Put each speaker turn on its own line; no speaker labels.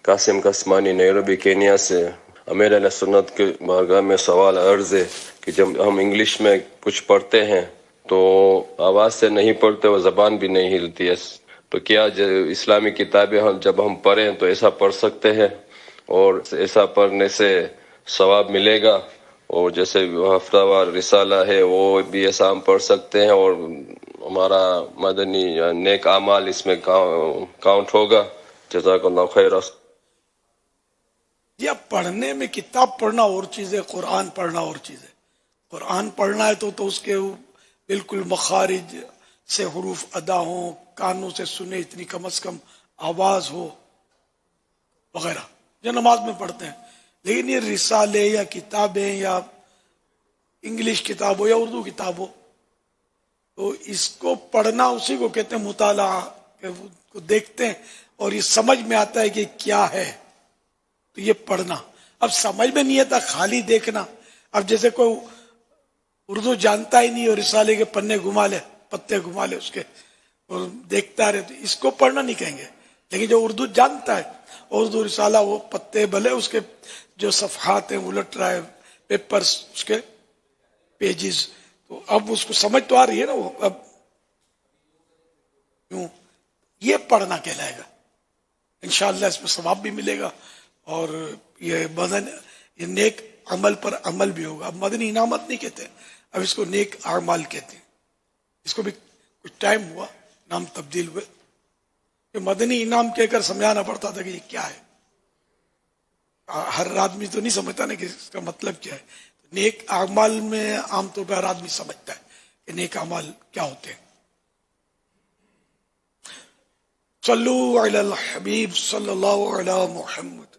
Qasim قسمانی Nairobi Kenya سے۔ امیر اہل سنت کے بارگاہ میں سوال عرض ہے کہ جب ہم انگلش میں کچھ پڑھتے ہیں تو آواز سے نہیں پڑھتے، وہ زبان بھی نہیں ہلتی ہے، تو کیا اسلامی کتابیں جب ہم پڑھیں تو ایسا پڑھ سکتے ہیں اور ایسا پڑھنے سے ثواب ملے گا؟ اور جیسے ہفتہ وار رسالہ ہے وہ بھی ایسا ہم پڑھ سکتے ہیں اور ہمارا مدنی یا نیک اعمال اس میں کاؤنٹ ہوگا؟ جزاک اللہ خیر۔
یہ پڑھنے میں کتاب پڑھنا اور چیز ہے، قرآن پڑھنا اور چیز ہے۔ قرآن پڑھنا ہے تو اس کے بالکل مخارج سے حروف ادا ہوں، کانوں سے سنے، اتنی کم از کم آواز ہو وغیرہ، جو نماز میں پڑھتے ہیں۔ لیکن یہ رسالے یا کتابیں یا انگلش کتاب ہو یا اردو کتاب ہو، تو اس کو پڑھنا اسی کو کہتے ہیں مطالعہ، کہ کو دیکھتے ہیں اور یہ سمجھ میں آتا ہے کہ کیا ہے، تو یہ پڑھنا۔ اب سمجھ میں نہیں آتا، خالی دیکھنا۔ اب جیسے کوئی اردو جانتا ہی نہیں اور رسالے کے پتے گھما لے اس کے اور دیکھتا رہے، تو اس کو پڑھنا نہیں کہیں گے۔ لیکن جو اردو جانتا ہے، اردو رسالہ، وہ پتے بھلے اس کے جو صفحات ہیں الٹ رہا ہے، پیپرز، اس کے پیجز، تو اب اس کو سمجھ تو آ رہی ہے نا، وہ اب کیوں یہ پڑھنا کہلائے گا۔ انشاءاللہ اس میں ثواب بھی ملے گا اور یہ نیک عمل پر عمل بھی ہوگا۔ اب مدنی انعامات نہیں کہتے، اب اس کو نیک اعمال کہتے ہیں۔ اس کو بھی کچھ ٹائم ہوا، نام تبدیل ہوئے، کہ مدنی انعام کہہ کر سمجھانا پڑتا تھا کہ یہ کیا ہے۔ ہر آدمی تو نہیں سمجھتا نا کہ اس کا مطلب کیا ہے۔ نیک اعمال میں عام طور پر ہر آدمی سمجھتا ہے کہ نیک اعمال کیا ہوتے ہیں۔ صلو علی الحبیب صلی اللہ علی محمد۔